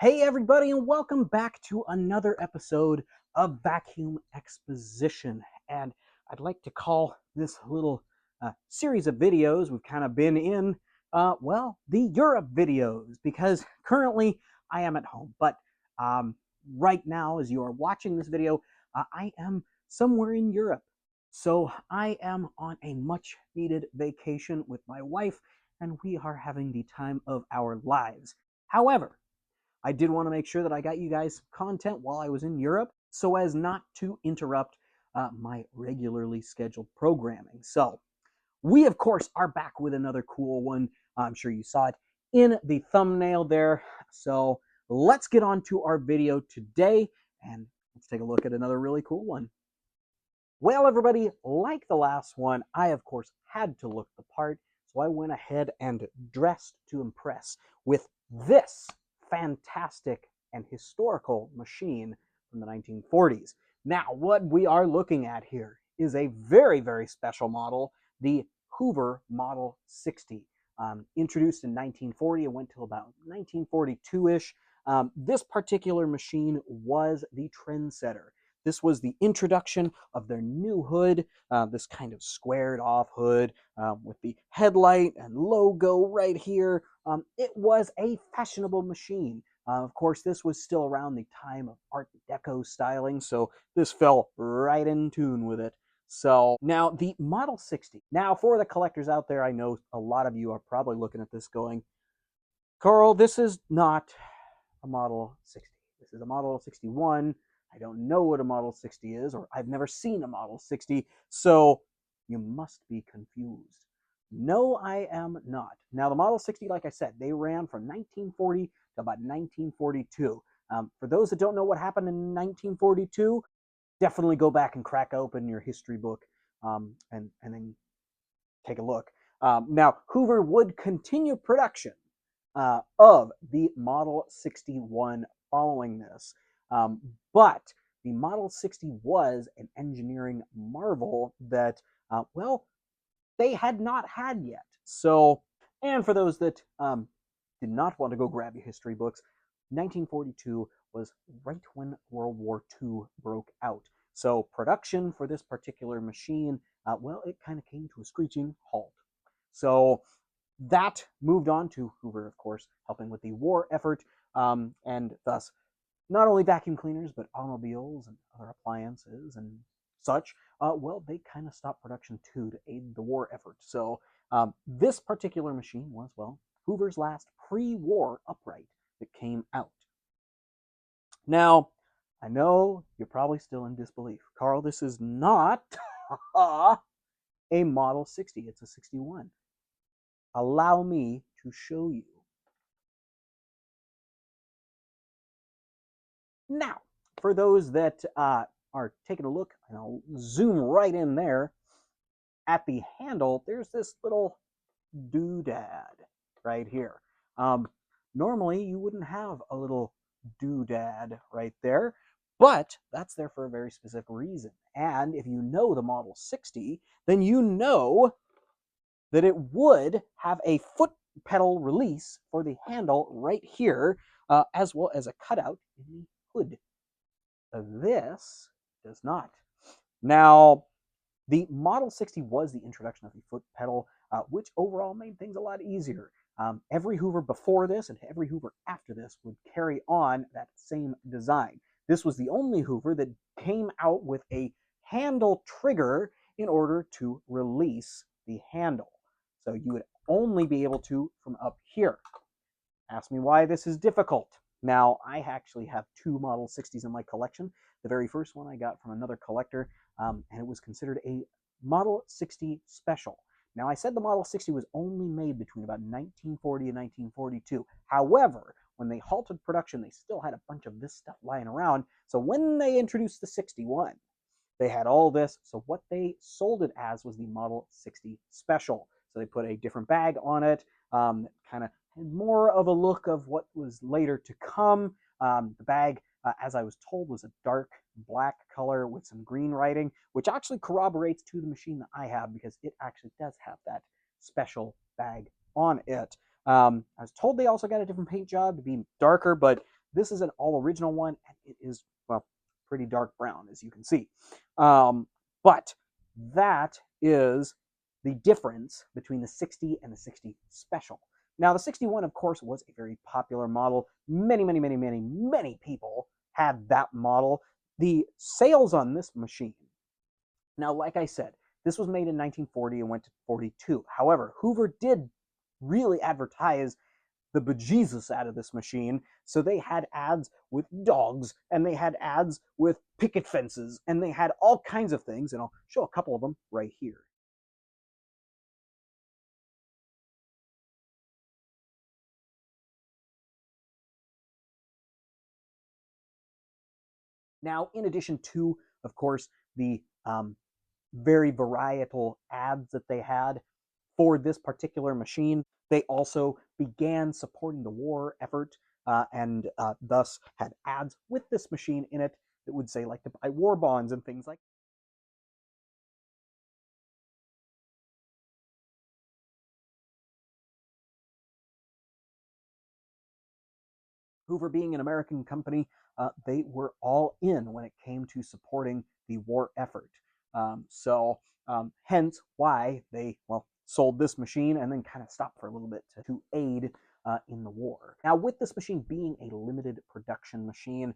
Hey, everybody, and welcome back to another episode of Vacuum Exposition. And I'd like to call this little series of videos we've kind of been in, the Europe videos, because currently I am at home. But right now, as you are watching this video, I am somewhere in Europe. So I am on a much needed vacation with my wife, and we are having the time of our lives. However, I did want to make sure that I got you guys content while I was in Europe so as not to interrupt my regularly scheduled programming. So, we, of course, are back with another cool one. I'm sure you saw it in the thumbnail there. So, let's get on to our video today and let's take a look at another really cool one. Well, everybody, like the last one, I, of course, had to look the part. So, I went ahead and dressed to impress with this fantastic and historical machine from the 1940s. Now, what we are looking at here is a very, very special model, the Hoover Model 60. Introduced in 1940, it went till about 1942-ish. This particular machine was the trendsetter. This was the introduction of their new hood, this kind of squared off hood with the headlight and logo right here. It was a fashionable machine. Of course, this was still around the time of Art Deco styling, so this fell right in tune with it. So now the Model 60. Now for the collectors out there, I know a lot of you are probably looking at this going, Carl, this is not a Model 60. This is a Model 61. I don't know what a Model 60 is, or I've never seen a Model 60, so you must be confused. No, I am not. Now, the Model 60, like I said, they ran from 1940 to about 1942. For those that don't know what happened in 1942, definitely go back and crack open your history book and then take a look. Now, Hoover would continue production of the Model 61 following this. But the Model 60 was an engineering marvel that, they had not had yet. So, and for those that did not want to go grab your history books, 1942 was right when World War II broke out. So production for this particular machine, it kind of came to a screeching halt. So that moved on to Hoover, of course, helping with the war effort, and thus not only vacuum cleaners, but automobiles and other appliances and such. They kind of stopped production too to aid the war effort. So this particular machine was, Hoover's last pre-war upright that came out. Now, I know you're probably still in disbelief. Carl, this is not a Model 60. It's a 61. Allow me to show you. Now, for those that are taking a look, and I'll zoom right in there, at the handle, there's this little doodad right here. Normally, you wouldn't have a little doodad right there, but that's there for a very specific reason. And if you know the Model 60, then you know that it would have a foot pedal release for the handle right here, as well as a cutout in the hood. This does not. Now, the Model 60 was the introduction of the foot pedal, which overall made things a lot easier. Every Hoover before this and every Hoover after this would carry on that same design. This was the only Hoover that came out with a handle trigger in order to release the handle. So you would only be able to from up here. Ask me why this is difficult. Now, I actually have two Model 60s in my collection. The very first one I got from another collector, and it was considered a Model 60 Special. Now, I said the Model 60 was only made between about 1940 and 1942. However, when they halted production, they still had a bunch of this stuff lying around. So when they introduced the 61, they had all this. So what they sold it as was the Model 60 Special. So they put a different bag on it, kind of had more of a look of what was later to come. The bag, as I was told, was a dark black color with some green writing, which actually corroborates to the machine that I have because it actually does have that special bag on it. I was told they also got a different paint job to be darker, but This is an all original one, and it is, well, pretty dark brown, as you can see. But that is the difference between the 60 and the 60 Special. Now, the 61, of course, was a very popular model. Many people had that model. The sales on this machine, now, like I said, this was made in 1940 and went to 42. However, Hoover did really advertise the bejesus out of this machine. So they had ads with dogs, and they had ads with picket fences, and they had all kinds of things, and I'll show a couple of them right here. Now, in addition to, of course, the very varietal ads that they had for this particular machine, they also began supporting the war effort, and thus had ads with this machine in it that would say, like, to buy war bonds and things like that. Hoover being an American company, they were all in when it came to supporting the war effort. Hence why they, well, sold this machine and then kind of stopped for a little bit to aid in the war. Now, with this machine being a limited production machine,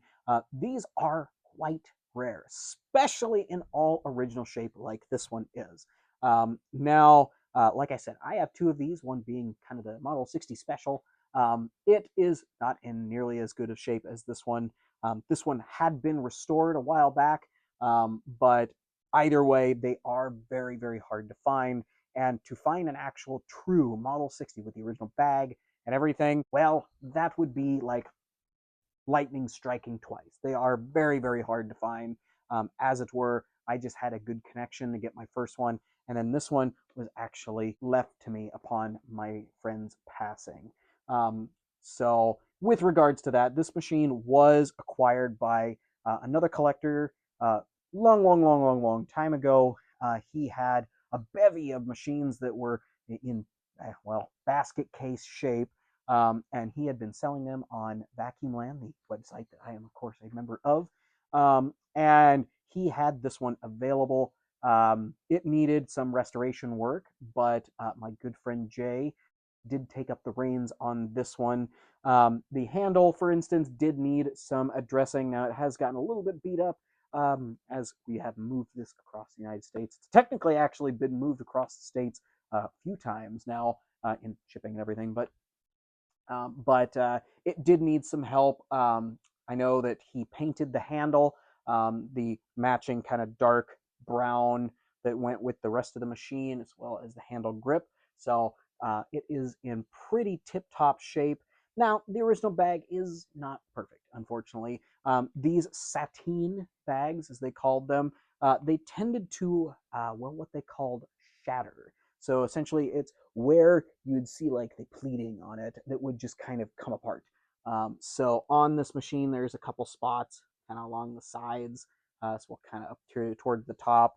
these are quite rare, especially in all original shape like this one is. Like I said, I have two of these, one being kind of the Model 60 Special. It is not in nearly as good of shape as this one. This one had been restored a while back, but either way, they are very hard to find. And to find an actual true Model 60 with the original bag and everything, well, that would be like lightning striking twice. They are very hard to find. As it were, I just had a good connection to get my first one, and then this one was actually left to me upon my friend's passing. So with regards to that, this machine was acquired by another collector long time ago. He had a bevy of machines that were in, well, basket case shape, and he had been selling them on Vacuum Land, the website that I am, of course, a member of. And he had this one available. It needed some restoration work, but my good friend Jay did take up the reins on this one. The handle, for instance, did need some addressing. Now, it has gotten a little bit beat up as we have moved this across the United States. It's technically actually been moved across the states a few times now in shipping and everything, but it did need some help. I know that he painted the handle, the matching kind of dark brown that went with the rest of the machine, as well as the handle grip. So it is in pretty tip-top shape. Now, the original bag is not perfect, unfortunately. These sateen bags, as they called them, they tended to, well, what they called shatter. So essentially, it's where you'd see like the pleating on it that would just kind of come apart. So on this machine, there's a couple spots kind of along the sides, so kind of up towards the top,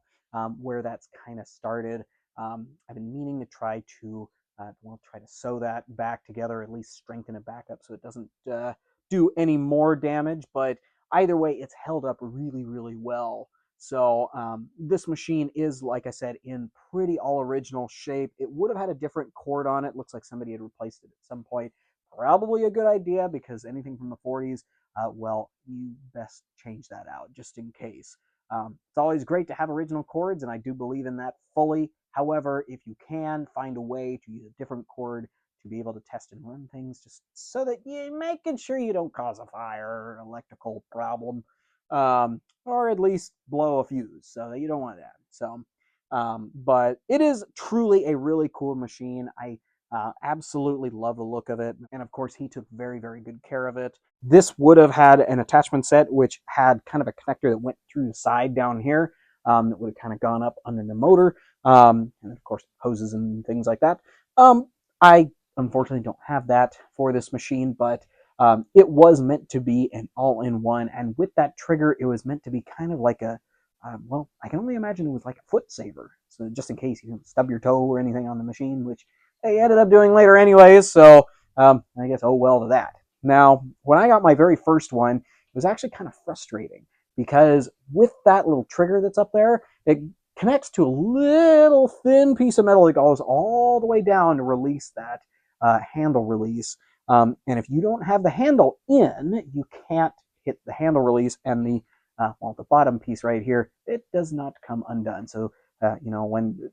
where that's kind of started. I've been meaning to try to, try to sew that back together, at least strengthen it back up so it doesn't do any more damage. But either way, it's held up really well. So this machine is, like I said, in pretty all original shape. It would have had a different cord on it. Looks like somebody had replaced it at some point. Probably a good idea, because anything from the 40s, well, you best change that out just in case. It's always great to have original cords, and I do believe in that fully. However, if you can find a way to use a different cord to be able to test and run things, just so that you're making sure you don't cause a fire or electrical problem, or at least blow a fuse, so that you don't want that. So, but it is truly a really cool machine. I absolutely love the look of it, and of course, he took very good care of it. This would have had an attachment set which had kind of a connector that went through the side down here, that would have kind of gone up under the motor, and of course hoses and things like that. I unfortunately don't have that for this machine, but it was meant to be an all-in-one, and with that trigger, it was meant to be kind of like a, well, I can only imagine it was like a foot saver, so just in case you stub your toe or anything on the machine, which they ended up doing later anyways, so I guess oh well to that. Now, when I got my very first one, it was actually kind of frustrating because with that little trigger that's up there, it connects to a little thin piece of metal that goes all the way down to release that handle release. And if you don't have the handle in, you can't hit the handle release, and the bottom piece right here, it does not come undone. So, when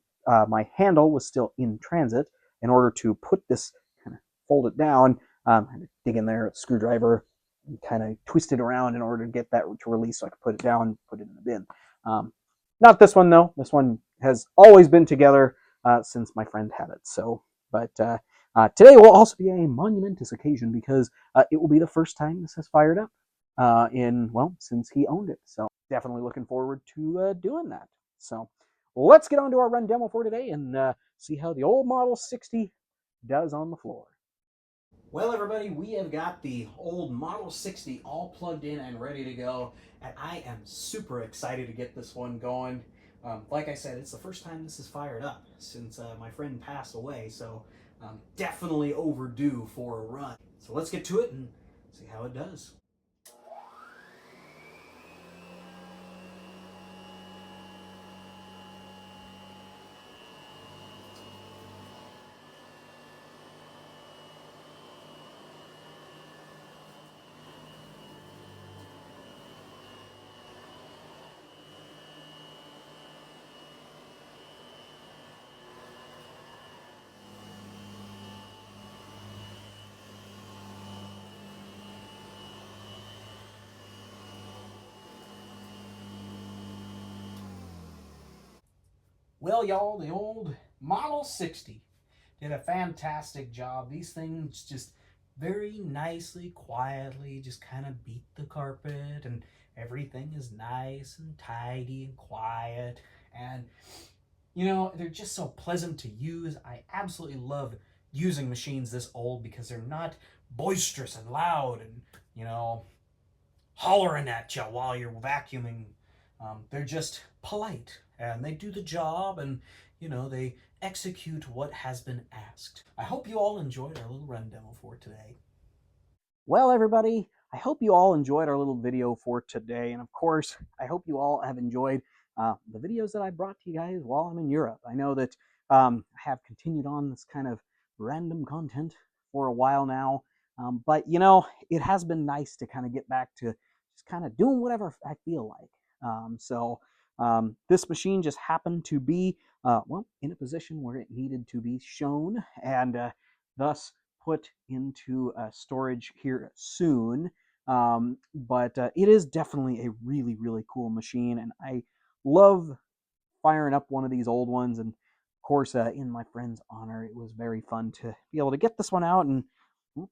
my handle was still in transit, in order to put this, kind of fold it down, I had to dig in there with a screwdriver and kind of twist it around in order to get that to release so I could put it down, put it in the bin. Not this one, though. This one has always been together since my friend had it. So, but today will also be a monumentous occasion because it will be the first time this has fired up since he owned it. So, definitely looking forward to doing that. So, let's get on to our run demo for today and see how the old Model 60 does on the floor. Well, everybody, we have got the old Model 60 all plugged in and ready to go, and I am super excited to get this one going. Like I said, it's the first time this is fired up since my friend passed away, so definitely overdue for a run. So let's get to it and see how it does. Well, y'all, the old Model 60 did a fantastic job. These things just very nicely, quietly just kind of beat the carpet, and everything is nice and tidy and quiet. And, they're just so pleasant to use. I absolutely love using machines this old because they're not boisterous and loud and, hollering at you while you're vacuuming. They're just polite and they do the job, and they execute what has been asked. I hope you all enjoyed our little run demo for today. Well, everybody, I hope you all enjoyed our little video for today. And of course, I hope you all have enjoyed the videos that I brought to you guys while I'm in Europe. I know that I have continued on this kind of random content for a while now. But, it has been nice to kind of get back to just kind of doing whatever I feel like. This machine just happened to be, in a position where it needed to be shown, and thus put into storage here soon. But it is definitely a really, really cool machine, and I love firing up one of these old ones. And of course, in my friend's honor, it was very fun to be able to get this one out and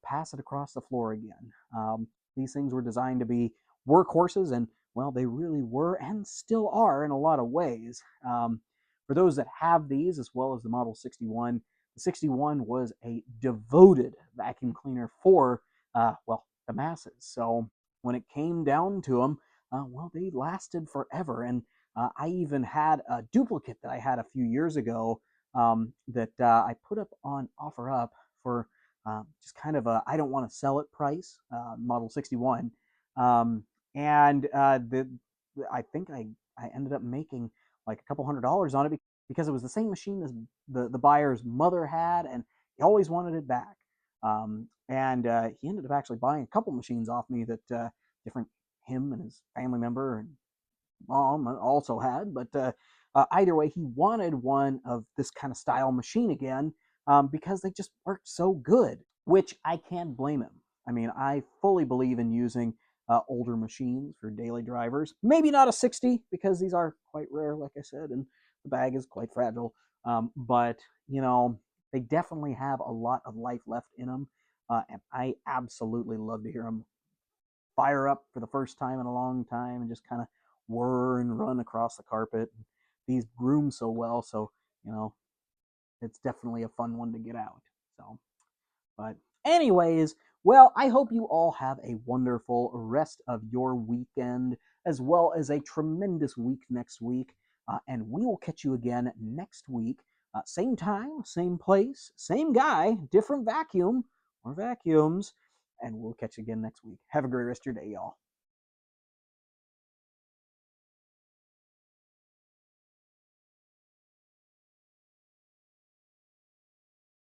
pass it across the floor again. These things were designed to be workhorses, and well, they really were and still are in a lot of ways. For those that have these, as well as the Model 61, the 61 was a devoted vacuum cleaner for, the masses. So when it came down to them, they lasted forever. And I even had a duplicate that I had a few years ago that I put up on OfferUp for just kind of a I don't want to sell it price, Model 61. And I think I ended up making like a couple $100s on it because it was the same machine as the buyer's mother had, and he always wanted it back. And he ended up actually buying a couple machines off me that different him and his family member and mom also had. But either way, he wanted one of this kind of style machine again because they just worked so good, which I can't blame him. I mean, I fully believe in using older machines for daily drivers. Maybe not a 60 because these are quite rare, like I said, and the bag is quite fragile. But, they definitely have a lot of life left in them. And I absolutely love to hear them fire up for the first time in a long time and just kind of whir and run across the carpet. These groom so well, so it's definitely a fun one to get out. So, but anyways, well, I hope you all have a wonderful rest of your weekend, as well as a tremendous week next week. And we will catch you again next week. Same time, same place, same guy, different vacuum or vacuums. and we'll catch you again next week. Have a great rest of your day, y'all.